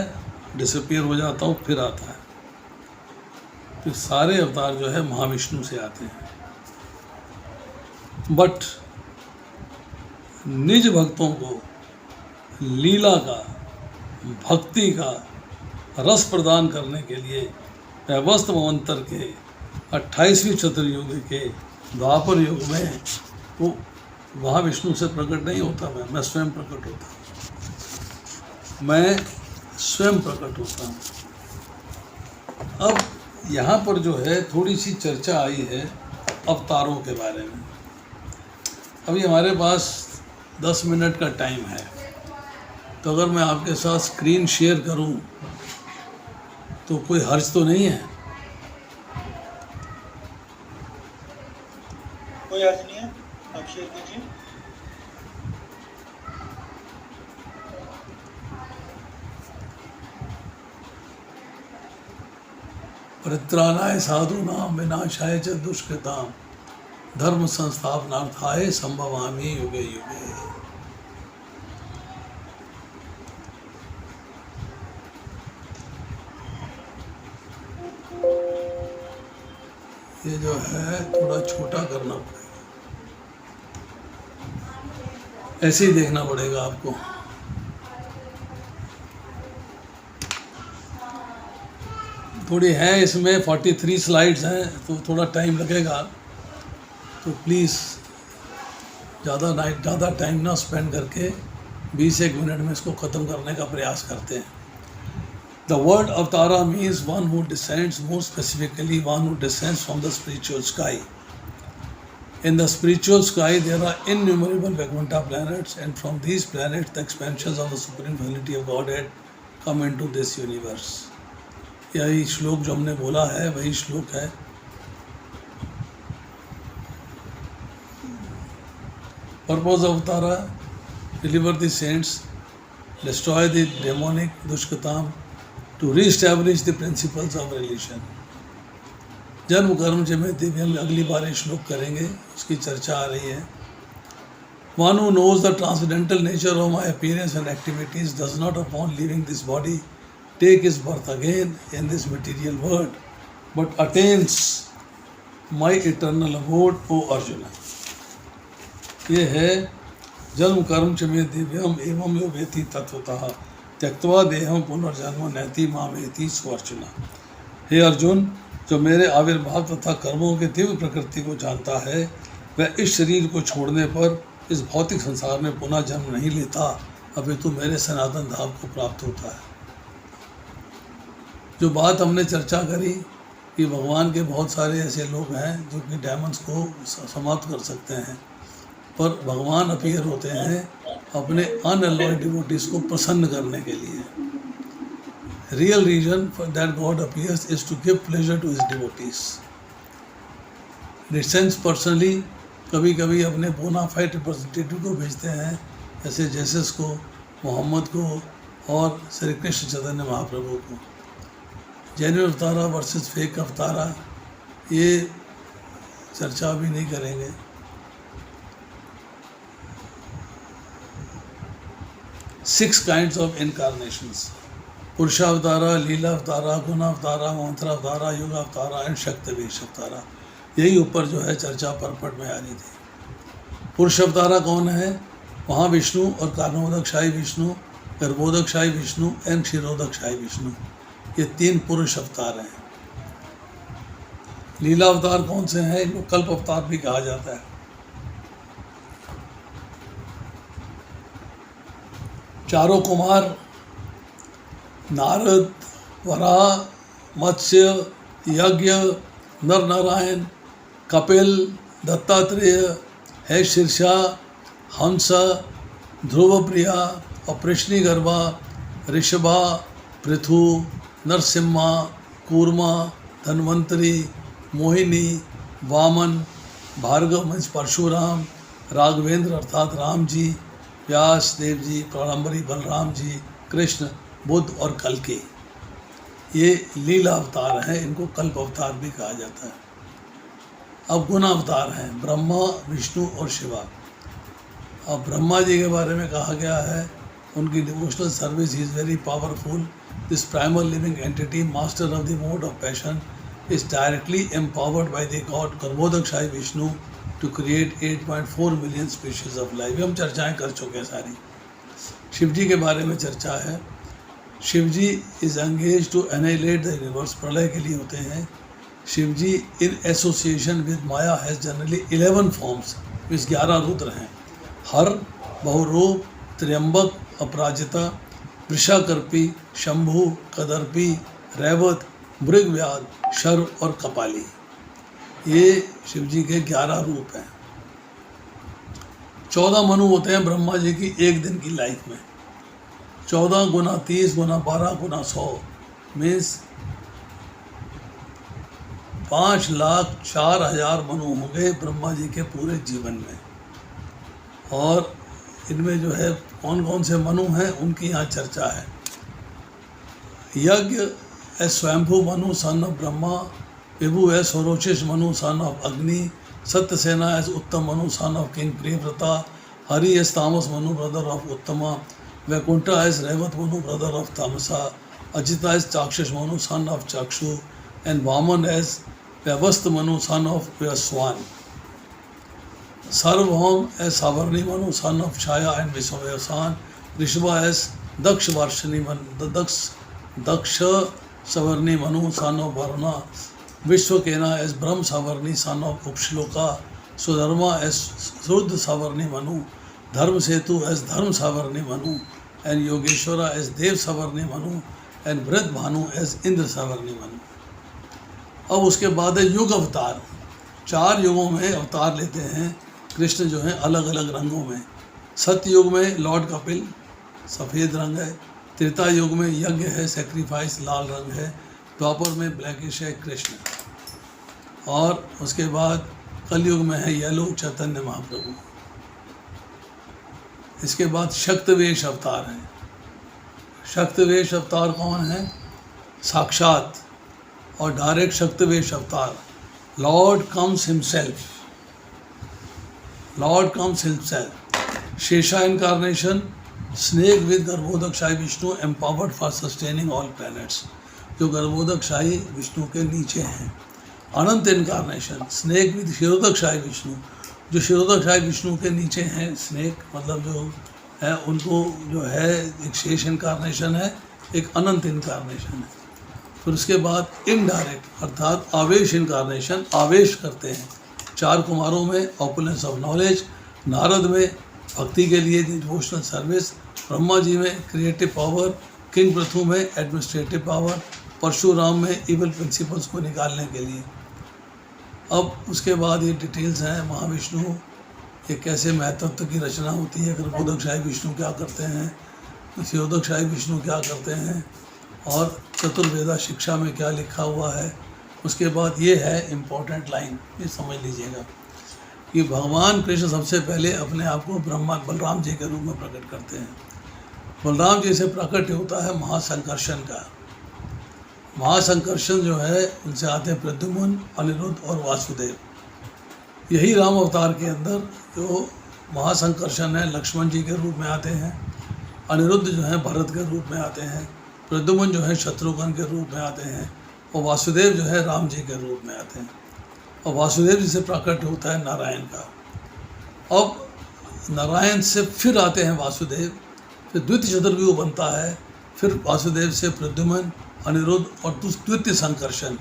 डिसअपियर हो जाता हूँ, फिर आता है। तो सारे अवतार जो है महाविष्णु से आते हैं। बट निज भक्तों को लीला का, भक्ति का रस प्रदान करने के लिए वैवस्वत मन्वंतर के 28वीं चतुर्युग के द्वापर युग में वो महाविष्णु से प्रकट नहीं होता, मैं स्वयं प्रकट होता हूँ, मैं स्वयं प्रकट होता हूँ। अब यहाँ पर जो है थोड़ी सी चर्चा आई है अवतारों के बारे में। अभी हमारे पास 10 मिनट का टाइम है, तो अगर मैं आपके साथ स्क्रीन शेयर करूं तो कोई हर्ज तो नहीं है? कोई हर्ज नहीं है, आप शेयर कीजिए। परित्राणाय साधूनां विनाशाय च दुष्कृतां धर्म संस्थापनार्थाय संभवामि युगे युगे। ये जो है थोड़ा छोटा करना पड़ेगा, ऐसे ही देखना पड़ेगा आपको। थोड़ी है इसमें 43 स्लाइड्स हैं, तो थोड़ा टाइम लगेगा, तो प्लीज़ ज़्यादा टाइम ना स्पेंड करके 20-1 मिनट में इसको ख़त्म करने का प्रयास करते हैं। The word Avatara means one who descends, more specifically one who descends from the spiritual sky. In the spiritual sky there are innumerable Vaikuntha planets, and from these planets the expansions of the supreme personality of Godhead come into this universe. यही श्लोक जो हमने बोला है वही श्लोक है। Purpose of Avatara: deliver the saints, destroy the demonic dushkatam, to re-establish the principles of religion. जन्म कर्म जन्म दिव्य, हम अगली बार ये श्लोक करेंगे, उसकी चर्चा आ रही है। One who knows the transcendental nature of my appearance and activities does not, upon leaving this body, take his birth again in this material world, but attains my eternal abode, O Arjuna. ये है जन्म कर्म च मे दिव्यम एवं यो वेति तत्वतः त्यक्त्वा देहम पुनर्जन्म नैति मामेति स्वर्चना। हे अर्जुन, जो मेरे आविर्भाव तथा कर्मों के दिव्य प्रकृति को जानता है, वह इस शरीर को छोड़ने पर इस भौतिक संसार में पुनः जन्म नहीं लेता, अपितु मेरे सनातन धाम को प्राप्त होता है। जो बात हमने चर्चा करी कि भगवान के बहुत सारे ऐसे लोग हैं जो कि डेमन्स को समाप्त कर सकते हैं, पर भगवान अपीयर होते हैं अपने अनअलॉयड डिवोटीज को प्रसन्न करने के लिए। Real reason for that God appears is to give pleasure to his devotees. Descends personally कभी कभी अपने बोनाफाइड रिप्रेजेंटेटिव को भेजते हैं, जैसे जेसस को, मोहम्मद को और श्री कृष्ण चैतन्य महाप्रभु को। जेन्युइन अवतारा वर्सेस फेक अवतारा, ये चर्चा भी नहीं करेंगे। सिक्स काइंड्स ऑफ इनकारनेशंस: पुरुषावतारा, लीला अवतारा, गुणावतारा, मंत्रावतारा, युग अवतारा एंड शक्तिवेश अवतारा। यही ऊपर जो है चर्चा परपट में आ रही थी। पुरुष अवतारा कौन है? महाविष्णु और कारणोदकशाही विष्णु, गर्भोदकशाही विष्णु एंड क्षीरोदकशाही विष्णु, ये 3 पुरुष अवतार हैं। लीला अवतार कौन से हैं? इनको कल्प अवतार भी कहा जाता है। चारों कुमार नारद, वराह, मत्स्य, यज्ञ, नर नारायण, कपिल, दत्तात्रेय, है शीर्षा, हंस, ध्रुवप्रिया और प्रश्निगर्भा, ऋषभा, पृथु, नरसिम्हा, कूर्मा, धन्वंतरी, मोहिनी, वामन, भार्गव मीन्स परशुराम, राघवेंद्र अर्थात राम जी, व्यास देव जी, प्रारंभरी बलराम जी, कृष्ण, बुद्ध और कल्कि, ये लीला अवतार हैं। इनको कल्प अवतार भी कहा जाता है। अब गुण अवतार हैं ब्रह्मा, विष्णु और शिवा। अब ब्रह्मा जी के बारे में कहा गया है, उनकी devotional service is very powerful. This primal living entity, master of the mode of passion, is directly empowered by the god Garbhodakashayi Vishnu to create 8.4 million species of life। हम चर्चाएं कर चुके हैं सारी। शिव जी के बारे में चर्चा है। Shiv ji is engage to annihilate the universe, प्रलय के लिए होते हैं। Shiv ji in association with Maya has generally 11 forms, इस 11 रुद्र हैं। हर, बहुरूप, त्र्यंबक, अपराजिता, वृषाकर्पी, शंभु, कदर्पी, रैवत, मृगव्याध, शर्व और कपाली, ये शिव जी के 11 रूप हैं। 14 मनु होते हैं ब्रह्मा जी की एक दिन की लाइफ में। 14 गुना 30 गुना 12 गुना 100 मीन्स 5,04,000 मनु होंगे ब्रह्मा जी के पूरे जीवन में। और इनमें जो है कौन कौन से मनु हैं उनकी यहाँ चर्चा है। यज्ञ एस स्वयंभू Manu son of Brahma, Vibhu as Svarochisha Manu son of Agni, Satyasena as Uttama Manu son of king Priyavrata, Hari as Tamasa Manu brother of Uttama, Vaikuntha as Raivata Manu brother of Tamasa, Ajita as Chakshusha Manu son of Chakshu and Vamana as Vyavastha Manu son of Vyasvan, Sarvabhauma as Savarni Manu son of Chhaya and Vishvavyavasan, Rishabha as Daksha Varshini Daksha Savarni Manu son of Varuna, Vishvakena as Brahma सवर्णी sun of Upashloka, Sudharma as Shuddha Savarni Manu, Dharma Setu as Dharma Savarni Manu and Yogeshwara as Deva Savarni Manu and Vriddha Bhanu as Indra Savarni Manu. अब उसके बाद है युग अवतार। 4 युगों में अवतार लेते हैं कृष्ण जो हैं अलग अलग रंगों में। सतयुग में लॉर्ड कपिल सफ़ेद रंग है, त्रेता युग में यज्ञ है, सेक्रीफाइस लाल रंग है, द्वापर में ब्लैकिश है कृष्ण, और उसके बाद कलयुग में है येलो चैतन्य महाप्रभु। इसके बाद शक्तिवेश अवतार है। शक्तिवेश अवतार कौन है? साक्षात और direct Shaktyavesha avatar, lord comes himself, lord comes himself. Shesha incarnation, snake with Garbhodakashayi Vishnu empowered for sustaining all planets, जो गर्भोदकशाही विष्णु के नीचे हैं। Ananta incarnation, snake with Kshirodakashayi Vishnu, जो क्षीरोदकशाही विष्णु के नीचे हैं। स्नेक मतलब जो है उनको जो है एक शेष इनकारनेशन है, एक अनंत इनकारनेशन है। फिर उसके बाद इनडायरेक्ट अर्थात आवेश इनकारनेशन, आवेश करते हैं। 4 कुमारों में ऑपुलेंस ऑफ नॉलेज, नारद में भक्ति के लिए डिवोशनल सर्विस, ब्रह्मा जी में क्रिएटिव पावर, किंग पृथु में एडमिनिस्ट्रेटिव पावर, परशुराम में इवल प्रिंसिपल्स को निकालने के लिए। अब उसके बाद ये डिटेल्स हैं। महाविष्णु ये कैसे महत्व की रचना होती है, गर्भोदकशाही विष्णु क्या करते हैं, क्षीरोदकशाही विष्णु क्या करते हैं, और चतुर्वेदा शिक्षा में क्या लिखा हुआ है। उसके बाद ये है इम्पोर्टेंट लाइन, ये समझ लीजिएगा। कि भगवान कृष्ण सबसे पहले अपने आप को ब्रह्मा बलराम जी के रूप में प्रकट करते हैं। बलराम जी से प्रकट होता है महासंकर्षण का। महासंकर्षण जो है उनसे आते हैं प्रद्युम्न, अनिरुद्ध और वासुदेव। यही राम अवतार के अंदर जो महासंकर्षण है लक्ष्मण जी के रूप में आते हैं, अनिरुद्ध जो है भरत के रूप में आते हैं, प्रद्युम्न जो है शत्रुघ्न के रूप में आते हैं और वासुदेव जो है राम जी के रूप में आते हैं। और वासुदेव जी से प्रकट होता है नारायण का। अब नारायण से फिर आते हैं वासुदेव, फिर द्वितीय चतुर्व्यूह बनता है, फिर वासुदेव से प्रद्युम्न, अनिरुद्ध और द्वितीय संकर्षण।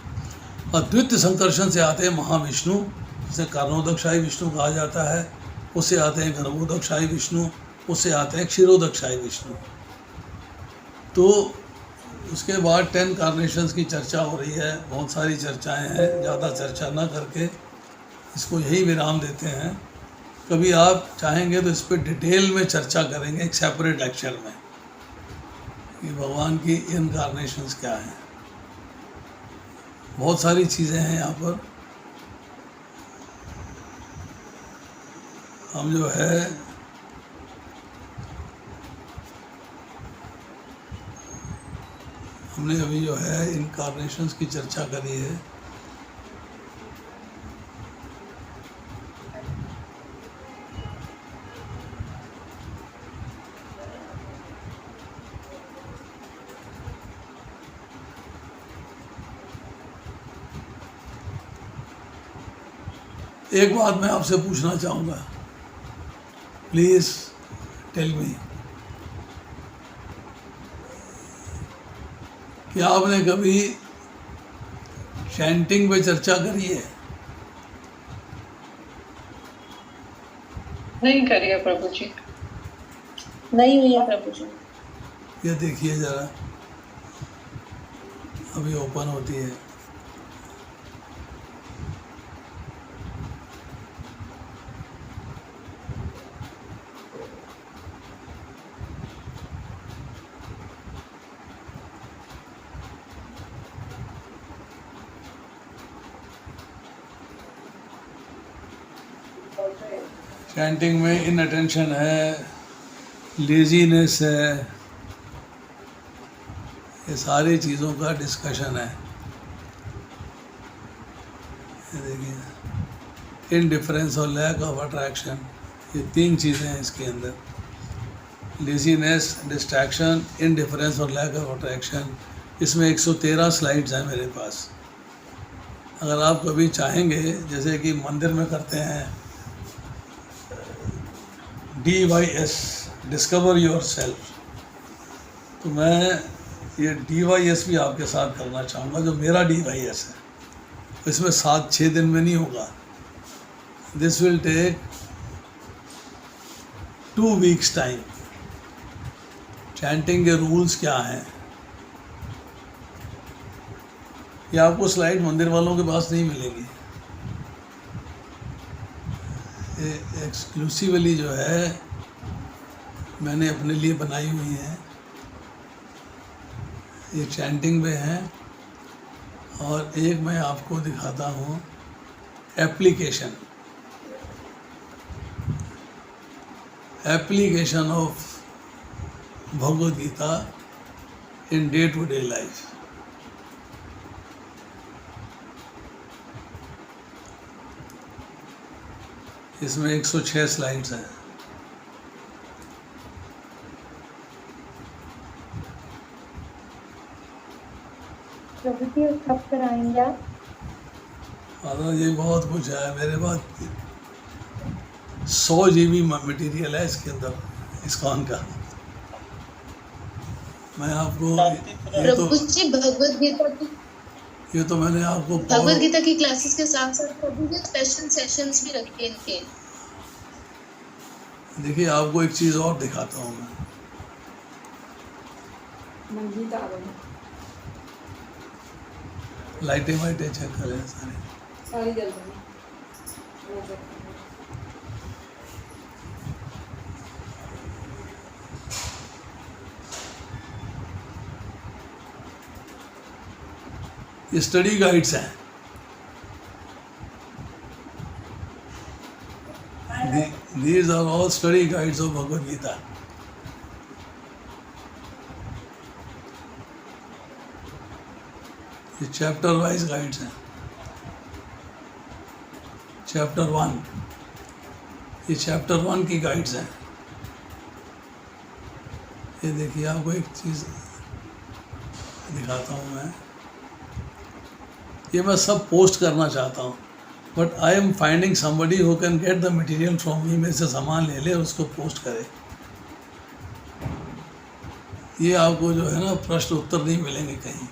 और द्वितीय संकर्षण से आते हैं महाविष्णु, जिसे कर्णोदकशाही विष्णु कहा जाता है। उससे आते हैं गर्भोदकशाही विष्णु, उससे आते हैं क्षीरोदकशाही विष्णु। तो उसके बाद 10 कार्नेशंस की चर्चा हो रही है, बहुत सारी चर्चाएं हैं, ज़्यादा चर्चा ना करके इसको यही विराम देते हैं। कभी आप चाहेंगे तो इस पर डिटेल में चर्चा करेंगे एक सेपरेट लेक्चर में कि भगवान की इनकार्नेशंस क्या हैं। बहुत सारी चीज़ें हैं यहाँ पर। हम जो है हमने अभी जो है इनकार्नेशंस की चर्चा करी है। एक बात मैं आपसे पूछना चाहूँगा, प्लीज़ टेल मी, क्या आपने कभी चैंटिंग पे चर्चा करी है? नहीं करिए प्रभु जी, नहीं हुई है प्रभु जी। ये देखिए ज़रा, अभी ओपन होती है। चैंटिंग में इनअटेंशन है, लेजीनेस है, ये सारी चीज़ों का डिस्कशन है। ये देखिए, इनडिफरेंस और लैक ऑफ अट्रैक्शन, ये 3 चीज़ें हैं इसके अंदर। लेजीनेस, डिस्ट्रैक्शन, इनडिफरेंस और लैक ऑफ अट्रैक्शन। इसमें 113 स्लाइड्स हैं मेरे पास। अगर आप कभी चाहेंगे, जैसे कि मंदिर में करते हैं DYS, डिस्कवर योर सेल्फ, तो मैं ये DYS भी आपके साथ करना चाहूँगा, जो मेरा DYS है। इसमें 7-6 दिन में नहीं होगा। This will take 2 weeks time. Chanting के रूल्स क्या हैं, ये आपको स्लाइड मंदिर वालों के पास नहीं मिलेगी। एक्सक्लूसिवली जो है मैंने अपने लिए बनाई हुई हैं। ये चैंटिंग में है। और एक मैं आपको दिखाता हूँ application of Bhagavad Gita in day to day life. इसमें 106 स्लाइड्स हैं। प्रभु जी कब कराएंगे आप? और ये बहुत कुछ है मेरे पास। 100 GB मटेरियल है इसके अंदर, इस्कॉन का। मैं आपको प्रभु जी ये तो मैंने आपको भगवद गीता की क्लासेस के साथ साथ प्रभु जी स्पेशल सेशंस भी रखे हैं इनके। देखिए, आपको एक चीज़ और दिखाता हूँ मैं। लाइटें वाइटें चेक करें सारी जल रही। ये स्टडी गाइड्स हैं। These are all study guides of Bhagavad Gita. ये चैप्टर वाइज गाइड्स हैं. चैप्टर 1, ये चैप्टर 1 की गाइड्स हैं. ये देखिए, आपको एक चीज़ दिखाता हूँ मैं. ये मैं सब पोस्ट करना चाहता हूँ, but I am finding somebody who can get the material from me. मेरे से सामान ले ले और उसको पोस्ट करे. ये आपको जो है ना प्रश्न उत्तर नहीं मिलेंगे कहीं.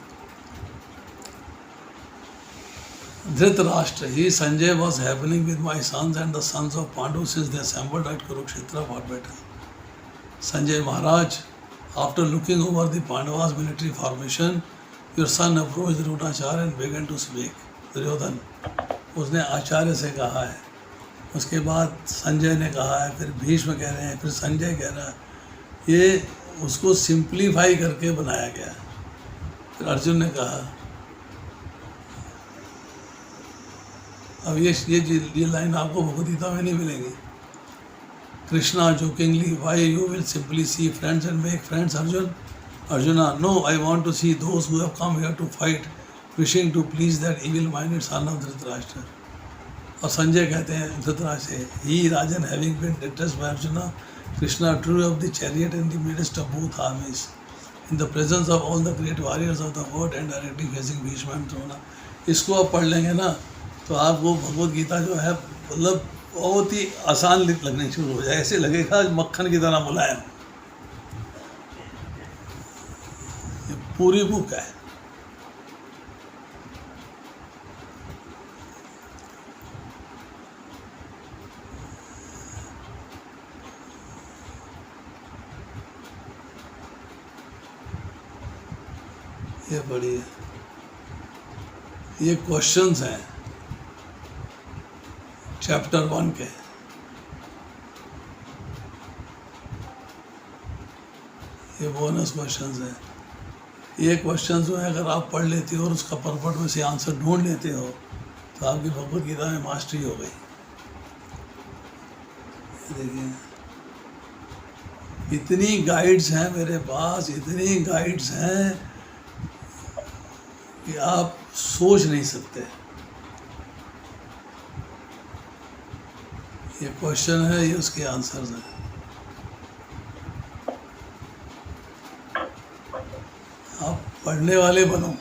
Dhritarashtra, he Sanjay was happening with my sons and the sons of Pandu since they assembled at Kurukshetra for battle. Sanjay Maharaj, after looking over the Pandavas' military formation, your son approached Dronacharya and began to speak. Duryodhan, उसने आचार्य से कहा है. उसके बाद संजय ने कहा है, फिर भीष्म कह रहे हैं, फिर संजय कह रहा है. ये उसको सिंप्लीफाई करके बनाया गया. फिर अर्जुन ने कहा. अब ये लाइन आपको भगवद गीता में नहीं मिलेगी. Krishna jokingly, why you will simply see friends and make friends. Arjuna, no, I want to see those who have come here to fight wishing to please that evil minded son of Dhritarashtra. और संजय कहते हैं धृतराष्ट्र से, ही राजन having been distressed by Arjuna, Krishna drew up the chariot in the midst of both armies in the presence of all the great warriors of the world and directly facing Bhishma and Drona. इसको आप पढ़ लेंगे ना तो आपको भगवद गीता जो है मतलब बहुत ही आसान लगने शुरू हो जाए. ऐसे लगेगा मक्खन की तरह मुलायम. ये पूरी बुक है. ये बढ़िया. ये क्वेश्चंस हैं चैप्टर 1 के. ये बोनस क्वेश्चंस हैं. ये क्वेश्चन जो है अगर आप पढ़ लेते हो और उसका परपट में से आंसर ढूंढ लेते हो तो आपकी भगवद गीता में मास्टरी हो गई. देखिए, इतनी गाइड्स हैं मेरे पास, इतनी गाइड्स हैं कि आप सोच नहीं सकते. ये क्वेश्चन है, ये उसके आंसर्स हैं. आप पढ़ने वाले बनो,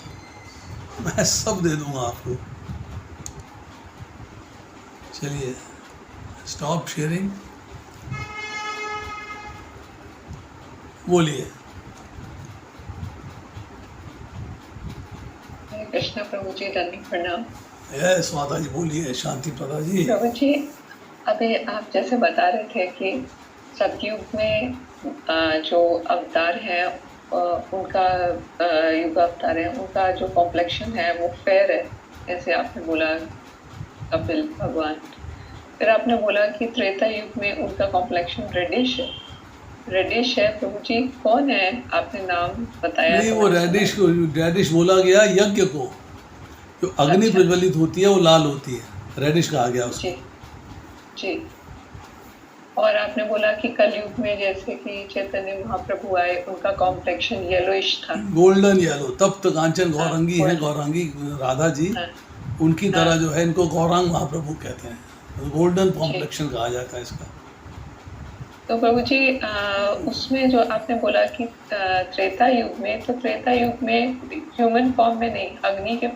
मैं सब दे दूंगा आपको. चलिए, स्टॉप शेयरिंग. बोलिए. हरे कृष्णा प्रभु जी, दंडिक प्रणाम. यस माता जी, बोलिए. शांति प्रदा जी. प्रभु जी, अभी आप जैसे बता रहे थे कि सतयुग में जो अवतार हैं उनका युग अवतार है, उनका जो कॉम्प्लेक्शन है वो फेयर है, जैसे आपने बोला कपिल भगवान. फिर आपने बोला कि त्रेता युग में उनका कॉम्प्लेक्शन रेडिश है. रेडिश है प्रभु जी, कौन है? आपने नाम बताया नहीं, वो रेडिश बोला गया यज्ञ को. जो अग्नि अच्छा. प्रज्वलित होती है वो लाल होती है, रेडिश कहा गया उसको. जी जी. और आपने बोला कि कलयुग में जैसे कि चैतन्य महाप्रभु आए, उनका कॉम्प्लेक्शन येलोइश था, गोल्डन येलो. तब तो कांचन हाँ, गौरंगी है, गौरांगी राधा जी, हाँ, उनकी हाँ. तरह जो है इनको गौरांग महाप्रभु कहते हैं. गोल्डन कॉम्प्लेक्शन कहा जाता है इसका. तो प्रभु जी उसमें जो आपने बोला कि त्रेता युग में, तो त्रेता युग में ह्यूमन फॉर्म में नहीं, अग्नि के